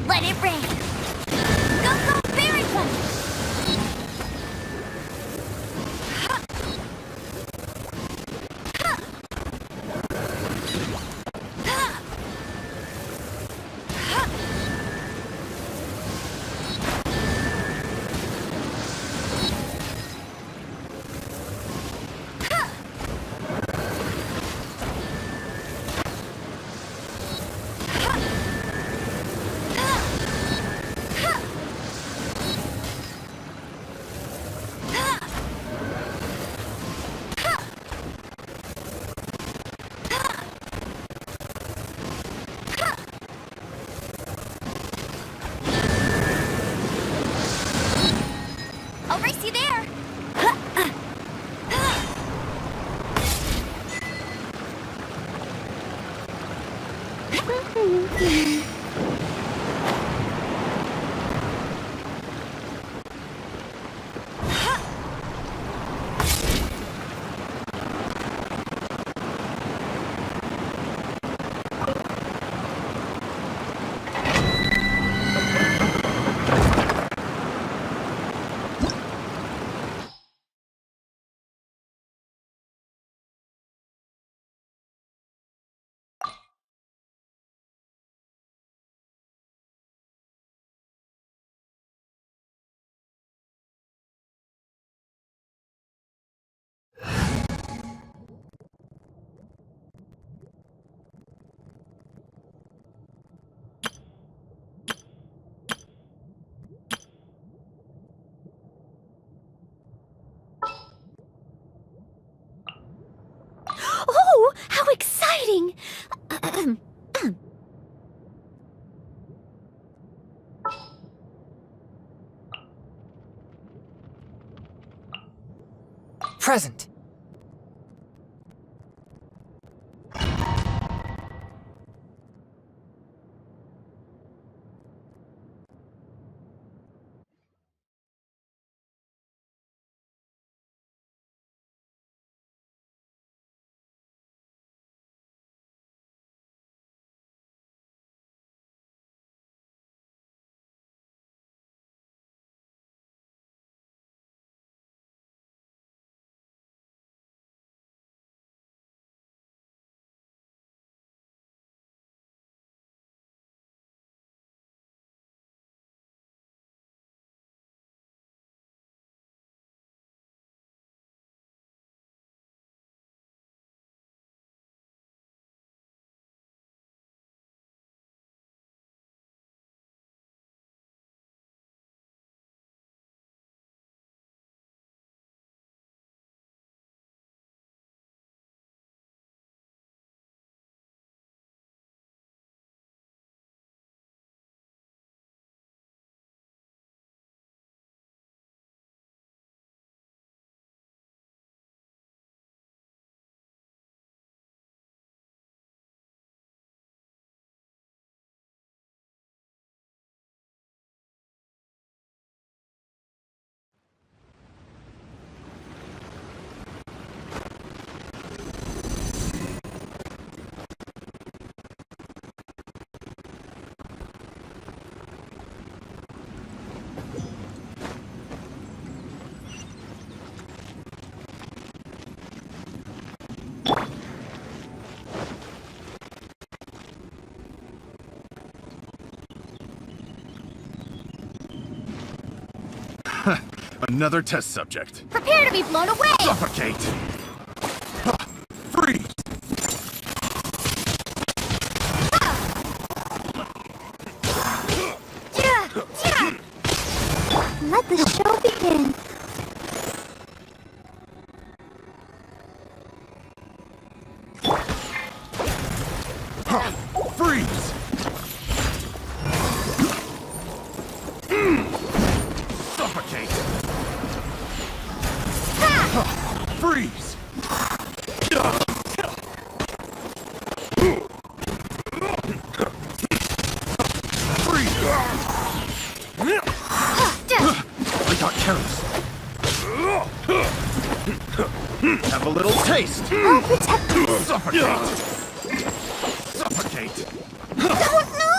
Let it rain. Go, go, berry punch. I'll race you there. Oh, how exciting! Present. Another test subject. Prepare to be blown away! Suffocate! Freeze! Let the show begin. Freeze! Suffocate! Freeze! I got careless. Have a little taste. I'll protect you. Suffocate. Suffocate. Oh no!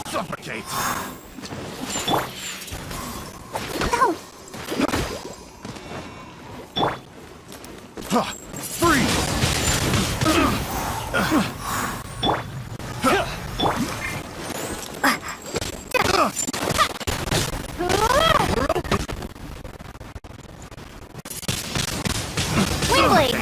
Suffocate. Freeze. Windblade!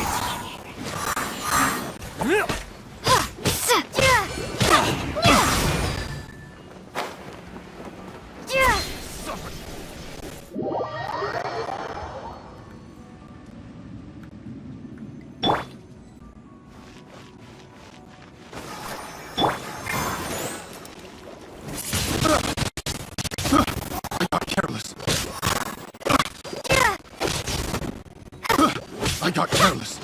I got careless.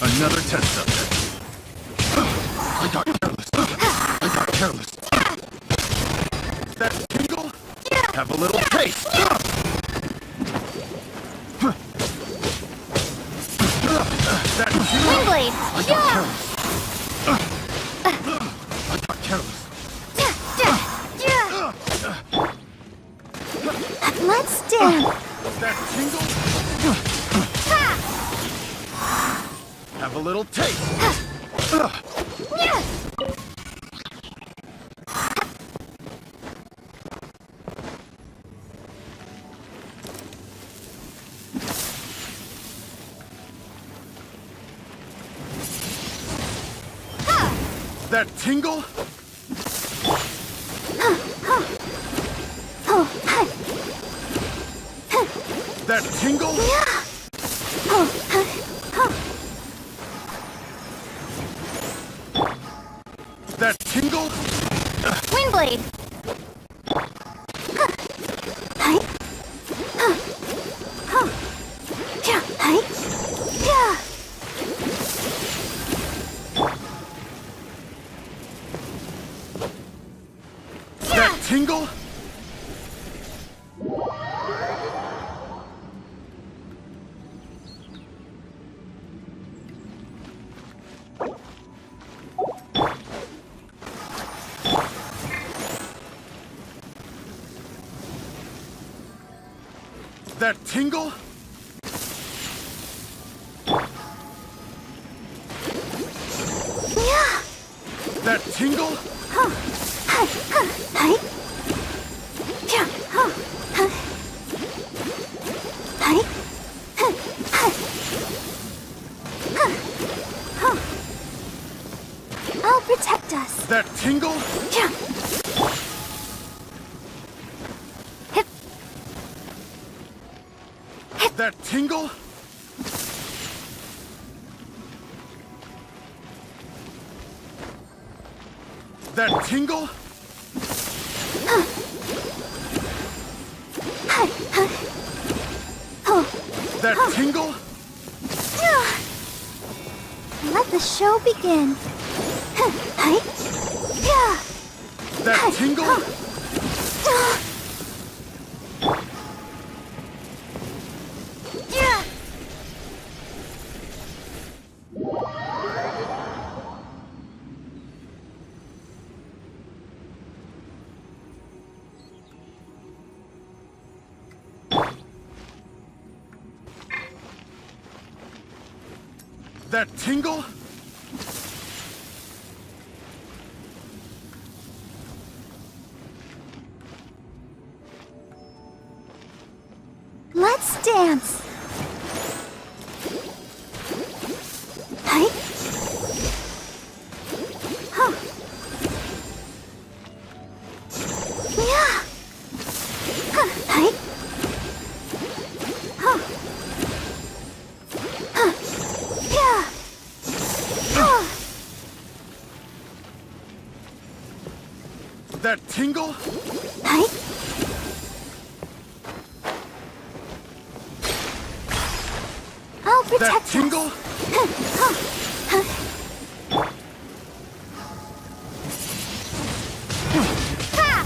Another test subject. I got careless. I got careless. That tingle? Have a little taste. That tingle? Windblade! I got careless. I got careless. Let's dance! That tingle? Have a little taste. That tingle? That tingle? That tingle? Windblade! That tingle? That tingle? That tingle? I'll protect us. That tingle? That tingle? That tingle? That tingle? Let the show begin. That tingle? That tingle? Let's dance. Hi. Huh. Yeah. Huh. Hi. Huh. Huh. Yeah. Huh. That tingle? Hi. I'll protect That us. tingle? Ha!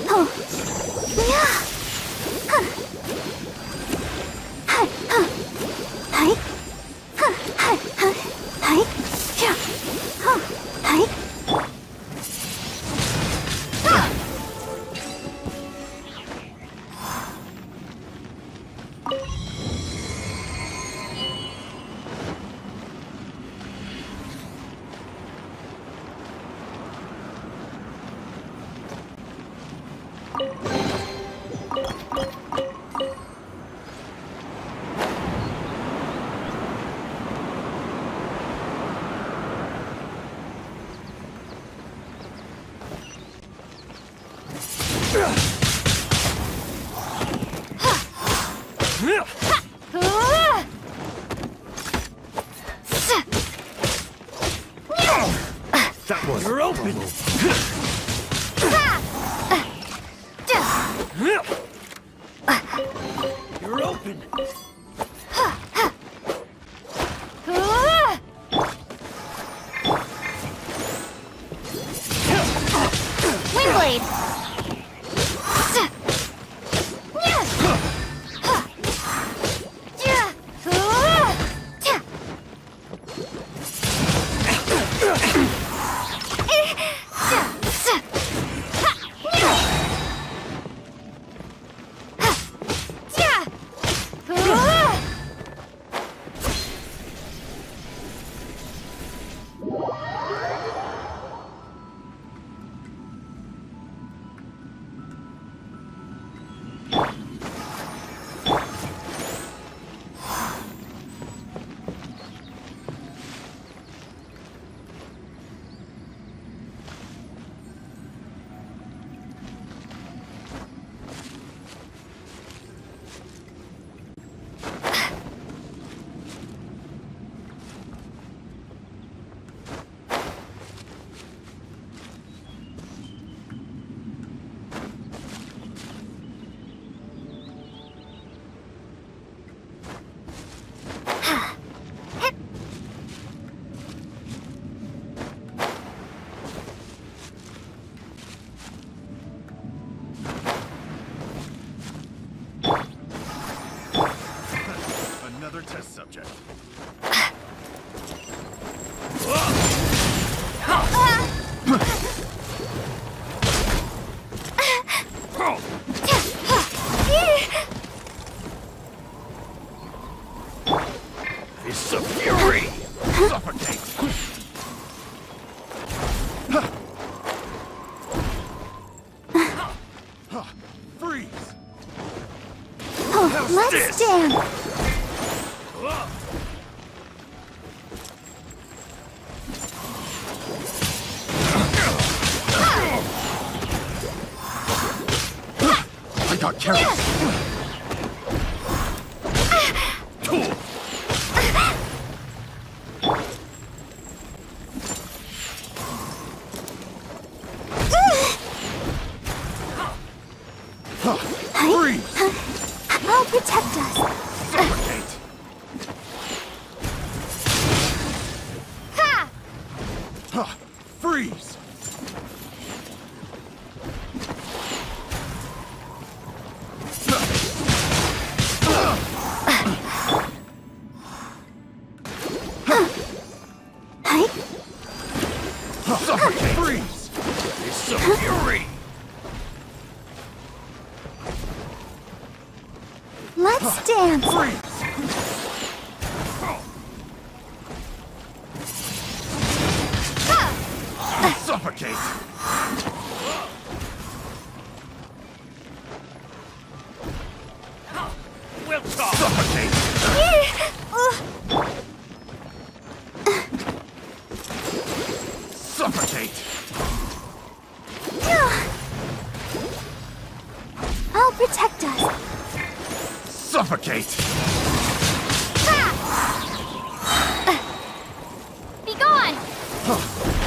Oh. Yeah. Huh. Hi. Huh. Hi. Huh. Hi. Huh. Hi. Yeah. Huh. Hi. That was. You're open. You're open. Windblade! Another test subject. It's a fury! Suffocate! Freeze! Oh, How's let's this? dance. I got careless. Freeze! I'll protect us. Suffocate! Ha! Freeze! Hi. Suffocate! Freeze! It's a fury! Last dance. Freeze! Suffocate! We'll talk! Suffocate! Suffocate! I'll protect us. Suffocate! Be gone!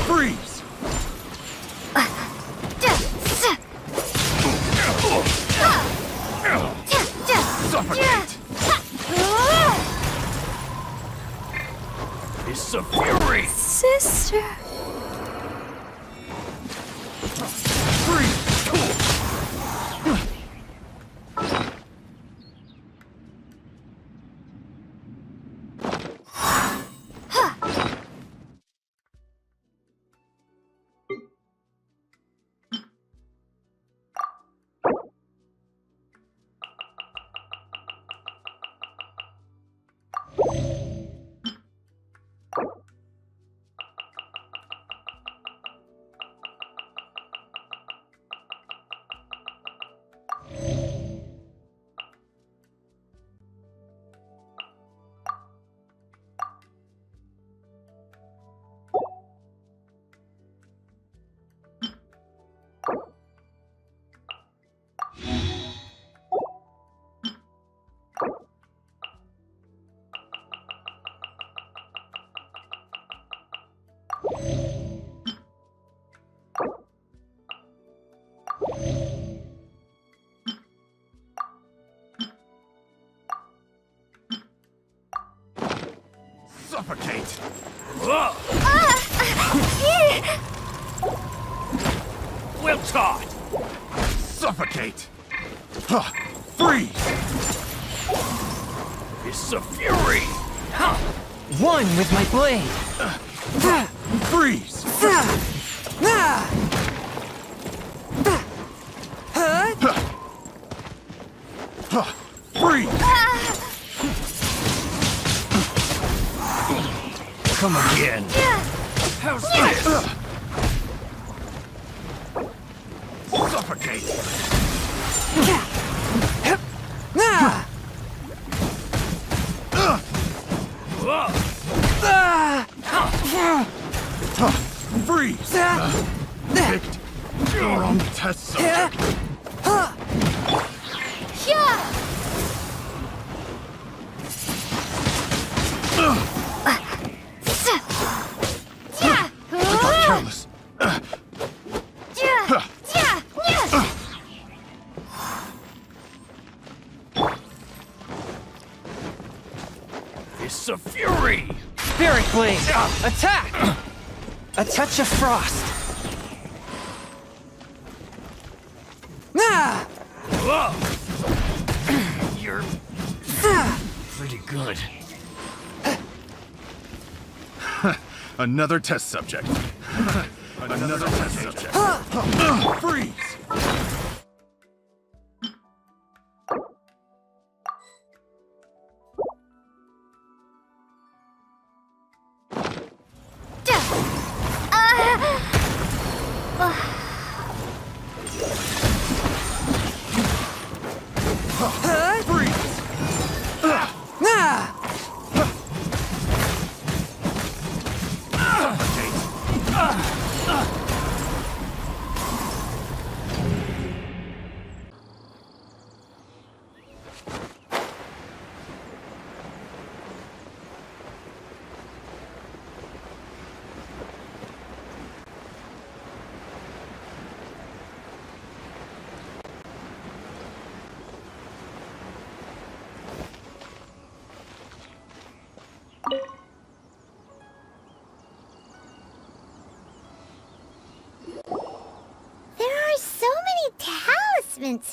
Freeze! Suffocate! It's a fury! Sister. Freeze! Suffocate! Well taught! Suffocate! Freeze! It's a fury! One with my blade. Freeze! Freeze! Come again. How's this? Suffocate! Freeze! Picked the wrong test subject. I got careless. It's a fury! Spirit blade. Attack. A touch of frost. You're pretty good. Another test subject. Another test subject. Freeze!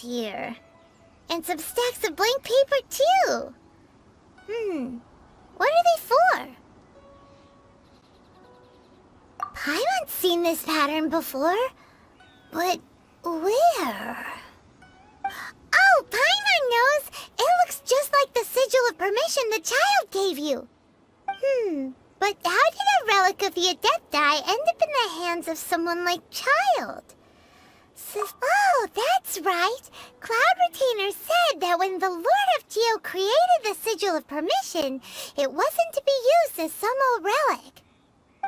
Here. And some stacks of blank paper, too. What are they for? Paimon's seen this pattern before. But where? Oh, Paimon knows! It looks just like the child gave you. But how did a relic of the Adepti end up in the hands of someone like Child? Oh, that's right. Cloud Retainer said that when the Lord of Geo created the Sigil of Permission, it wasn't to be used as some old relic.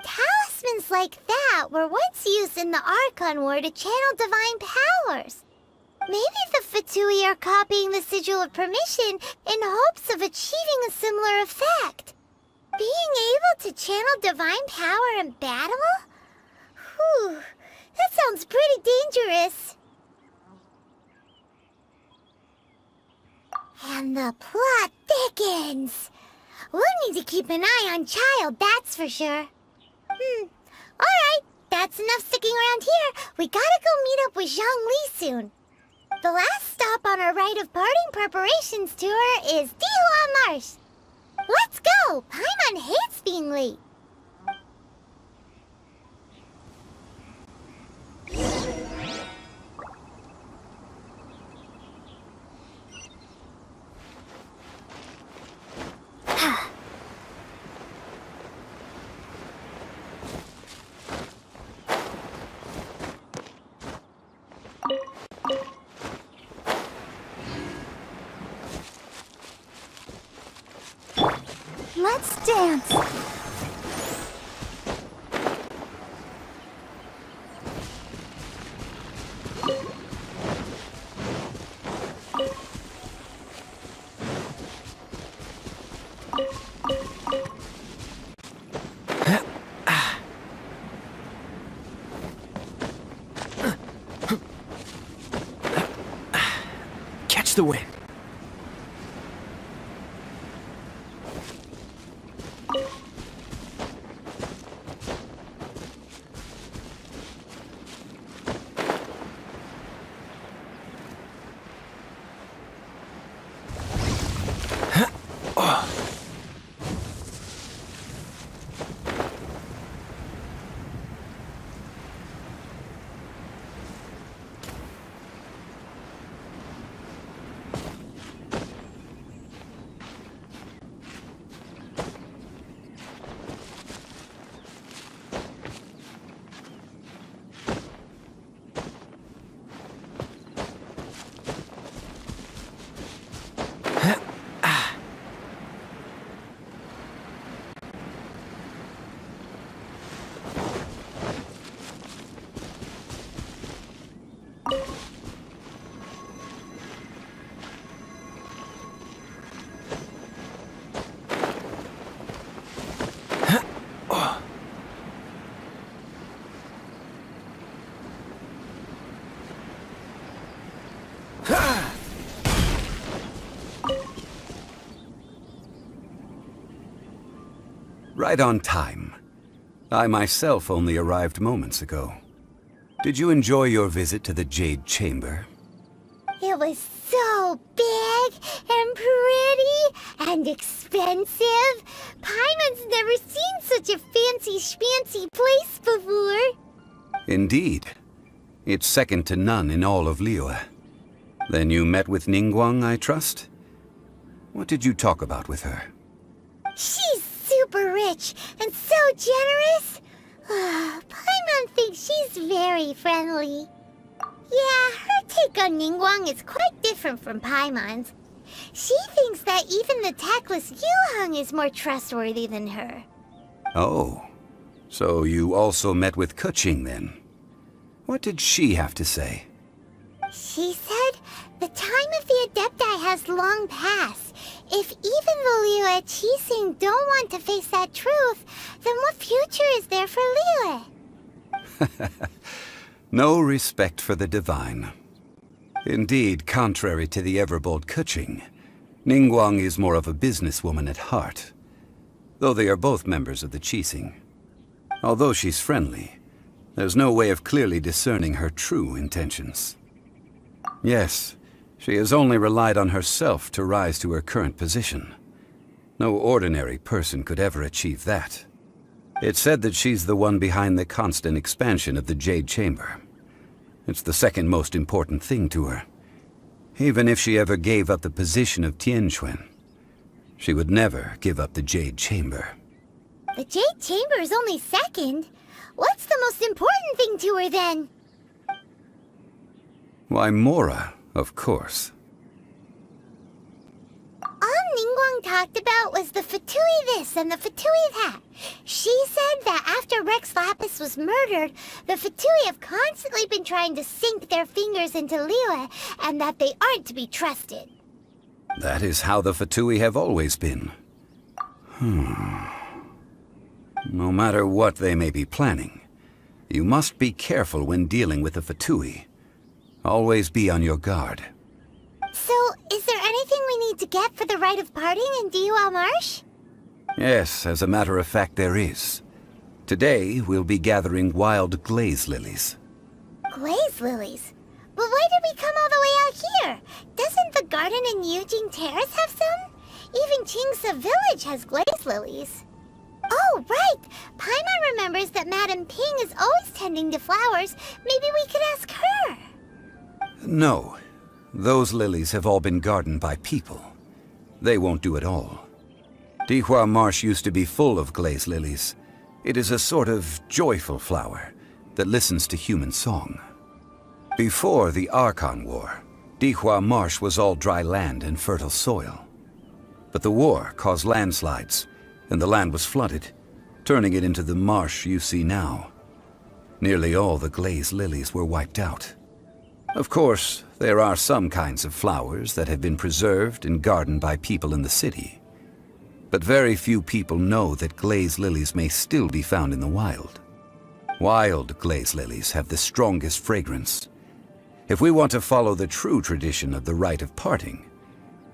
Talismans like that were once used in the Archon War to channel divine powers. Maybe the Fatui are copying the Sigil of Permission in hopes of achieving a similar effect. Being able to channel divine power in battle? Whew, that sounds pretty dangerous. And the plot thickens. We'll need to keep an eye on Child, that's for sure. Alright, that's enough sticking around here. We gotta go meet up with Zhang Li soon. The last stop on our rite of parting preparations tour is Dihua Marsh. Let's go! Paimon hates being late. Let's dance. Catch the wind. Right on time. I myself only arrived moments ago. Did you enjoy your visit to the Jade Chamber? It was so big and pretty and expensive. Paimon's never seen such a fancy schmancy place before. Indeed. It's second to none in all of Liyue. Then you met with Ningguang, I trust? What did you talk about with her? She's super rich and so generous. Paimon thinks she's very friendly. Yeah, her take on Ningguang is quite different from Paimon's. She thinks that even the tactless Yuheng is more trustworthy than her. Oh, so you also met with Keqing then? What did she have to say? She said the time of the Adepti has long passed. If even the Liyue Qixing don't want to face that truth, then what future is there for Liyue? No respect for the divine. Indeed, contrary to the ever-bold Keqing, Ningguang is more of a businesswoman at heart, though they are both members of the Qixing. Although she's friendly, there's no way of clearly discerning her true intentions. Yes, she has only relied on herself to rise to her current position. No ordinary person could ever achieve that. It's said that she's the one behind the constant expansion of the Jade Chamber. It's the second most important thing to her, even if she ever gave up the position of Tianquan. She would never give up the Jade Chamber. The Jade Chamber is only second. What's the most important thing to her, then? Why, Mora, of course. All Ningguang talked about was the Fatui this and the Fatui that. She said that after Rex Lapis was murdered, the Fatui have constantly been trying to sink their fingers into Liyue, and that they aren't to be trusted. That is how the Fatui have always been. No matter what they may be planning, you must be careful when dealing with the Fatui. Always be on your guard. So, is there anything we need to get for the rite of parting in Dihua Marsh? Yes, as a matter of fact, there is. Today, we'll be gathering wild glaze lilies. Glaze lilies? But why did we come all the way out here? Doesn't the garden in Eugene Terrace have some? Even Qingsa Village has glaze lilies. Oh, right! Paimon remembers that Madame Ping is always tending to flowers. Maybe we could ask her. No. Those lilies have all been gardened by people. They won't do it all. Dihua Marsh used to be full of glaze lilies. It is a sort of joyful flower that listens to human song. Before the Archon War, Dihua Marsh was all dry land and fertile soil. But the war caused landslides, and the land was flooded, turning it into the marsh you see now. Nearly all the glaze lilies were wiped out. Of course, there are some kinds of flowers that have been preserved and gardened by people in the city. But very few people know that glaze lilies may still be found in the wild. Wild glaze lilies have the strongest fragrance. If we want to follow the true tradition of the rite of parting,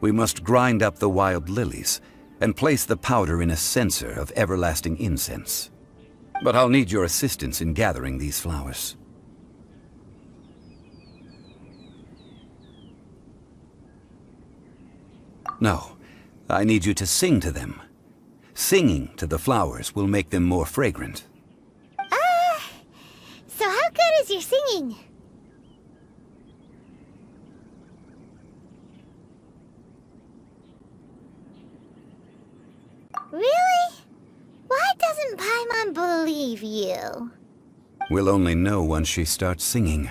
we must grind up the wild lilies and place the powder in a censer of everlasting incense. But I'll need your assistance in gathering these flowers. No, I need you to sing to them. Singing to the flowers will make them more fragrant. So how good is your singing? Really? Why doesn't Paimon believe you? We'll only know once she starts singing.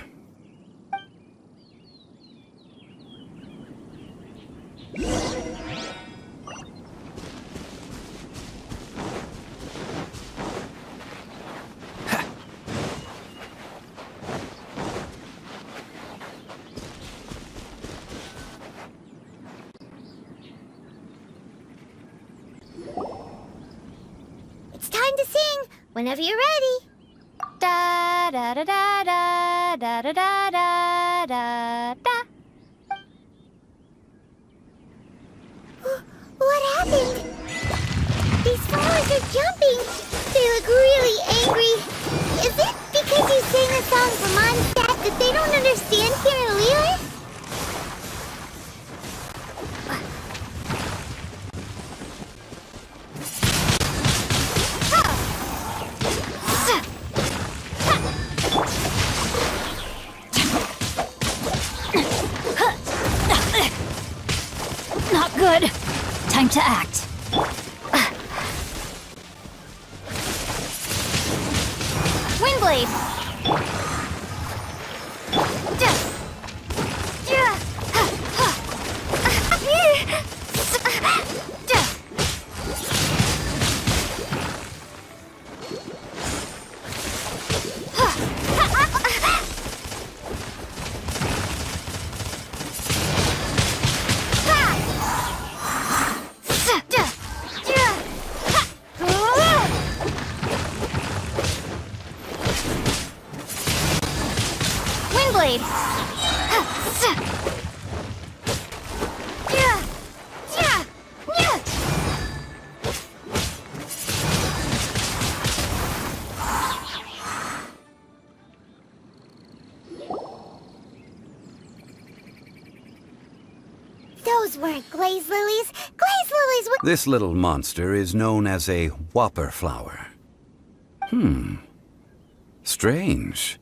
It's time to sing, whenever you're ready. Da da da da da da da da da da da. What happened? These flowers are jumping. They look really angry. Is it because you sang a song for Mondstadt that they don't understand here in Liyue? Not good. Time to act. Windblade! Windblade! Those weren't glaze lilies. Glaze lilies were... This little monster is known as a whopper flower. Strange.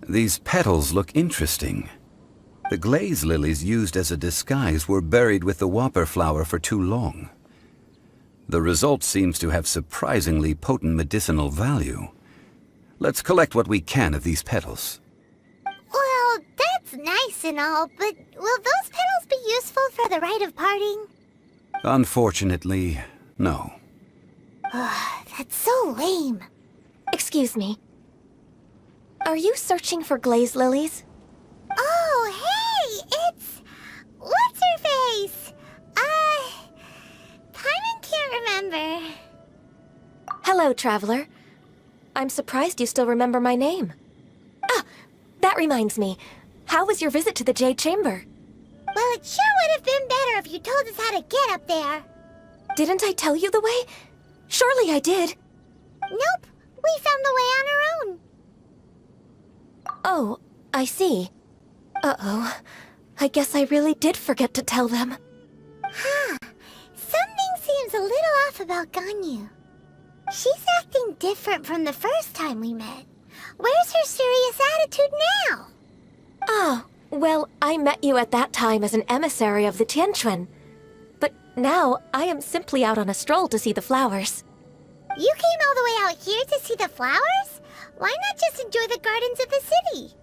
These petals look interesting. The glaze lilies used as a disguise were buried with the whopper flower for too long. The result seems to have surprisingly potent medicinal value. Let's collect what we can of these petals. Well, that's nice and all, but will those petals be useful for the rite of parting? Unfortunately, no. That's so lame. Excuse me. Are you searching for glaze lilies? Oh, hey, it's... What's her face? Paimon can't remember. Hello, traveler. I'm surprised you still remember my name. Ah, that reminds me. How was your visit to the Jade Chamber? Well, it sure would have been better if you told us how to get up there. Didn't I tell you the way? Surely I did. Nope, we found the way on our own. Oh, I see. Uh-oh. I guess I really did forget to tell them. Something seems a little off about Ganyu. She's acting different from the first time we met. Where's her serious attitude now? Ah, well, I met you at that time as an emissary of the Tianquan. But now, I am simply out on a stroll to see the flowers. You came all the way out here to see the flowers? Why not just enjoy the gardens of the city?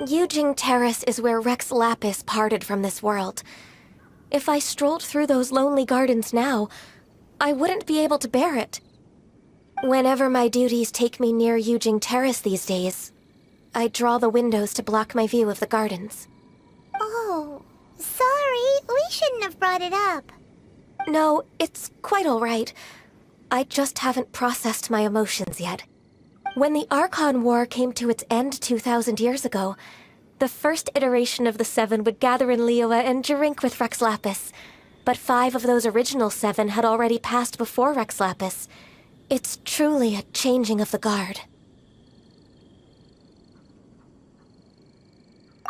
Yujing Terrace is where Rex Lapis parted from this world. If I strolled through those lonely gardens now, I wouldn't be able to bear it. Whenever my duties take me near Yujing Terrace these days, I draw the windows to block my view of the gardens. Oh, sorry, we shouldn't have brought it up. No, it's quite all right. I just haven't processed my emotions yet. When the Archon War came to its end 2,000 years ago, the first iteration of the Seven would gather in Liyue and drink with Rex Lapis. But 5 of those original 7 had already passed before Rex Lapis. It's truly a changing of the guard.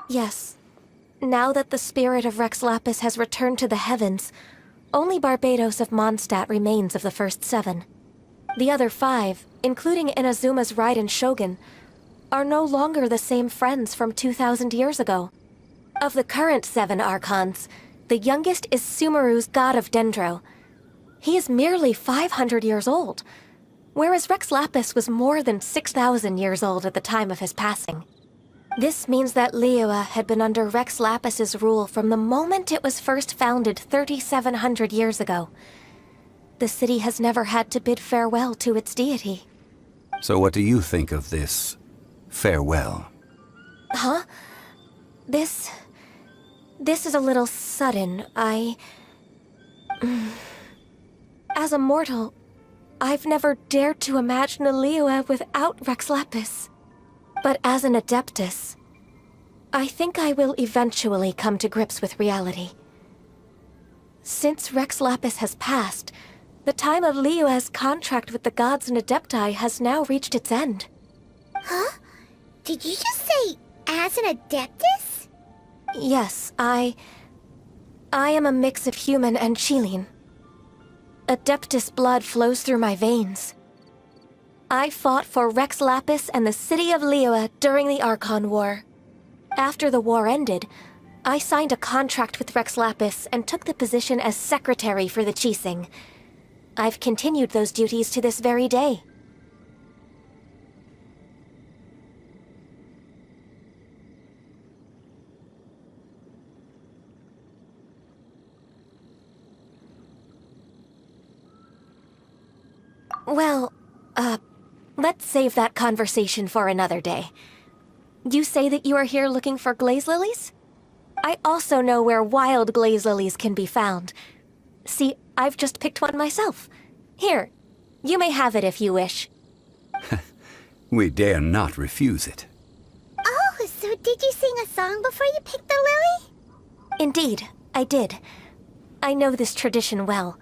Yes. Now that the spirit of Rex Lapis has returned to the heavens, only Barbados of Mondstadt remains of the first 7. The other 5, including Inazuma's Raiden Shogun, are no longer the same friends from 2,000 years ago. Of the current 7 Archons, the youngest is Sumeru's God of Dendro. He is merely 500 years old, whereas Rex Lapis was more than 6,000 years old at the time of his passing. This means that Liyue had been under Rex Lapis's rule from the moment it was first founded 3,700 years ago. The city has never had to bid farewell to its deity. So what do you think of this farewell? Huh? This is a little sudden. As a mortal, I've never dared to imagine a Liyue without Rex Lapis. But as an Adeptus, I think I will eventually come to grips with reality. Since Rex Lapis has passed, the time of Liyue's contract with the gods and Adepti has now reached its end. Huh? Did you just say, as an Adeptus? Yes, I am a mix of human and Chilean. Adeptus blood flows through my veins. I fought for Rex Lapis and the city of Liyue during the Archon War. After the war ended, I signed a contract with Rex Lapis and took the position as secretary for the Qixing. I've continued those duties to this very day. Well, let's save that conversation for another day. You say that you are here looking for glaze lilies? I also know where wild glaze lilies can be found. See, I've just picked one myself. Here, you may have it if you wish. We dare not refuse it. Oh, so did you sing a song before you picked the lily? Indeed, I did. I know this tradition well.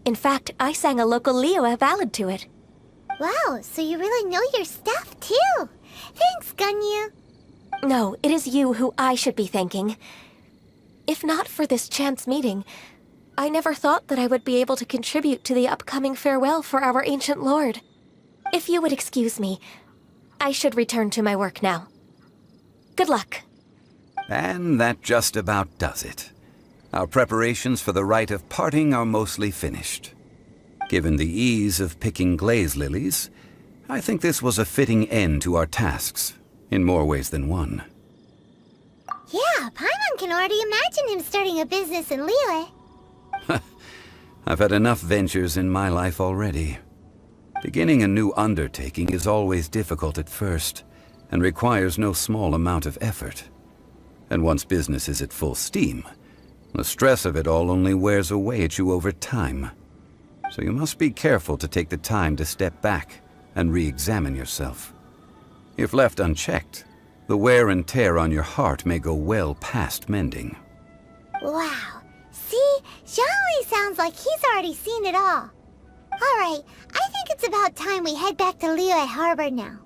In fact, I sang a local Liyue ballad to it. Wow, so you really know your stuff, too. Thanks, Ganyu. No, it is you who I should be thanking. If not for this chance meeting, I never thought that I would be able to contribute to the upcoming farewell for our ancient lord. If you would excuse me, I should return to my work now. Good luck. And that just about does it. Our preparations for the rite of parting are mostly finished. Given the ease of picking glaze lilies, I think this was a fitting end to our tasks, in more ways than one. Yeah, Paimon can already imagine him starting a business in Liyue. I've had enough ventures in my life already. Beginning a new undertaking is always difficult at first, and requires no small amount of effort. And once business is at full steam, the stress of it all only wears away at you over time. So you must be careful to take the time to step back and re-examine yourself. If left unchecked, the wear and tear on your heart may go well past mending. Wow. See? Xiangli sounds like he's already seen it all. Alright, I think it's about time we head back to Liyue Harbor now.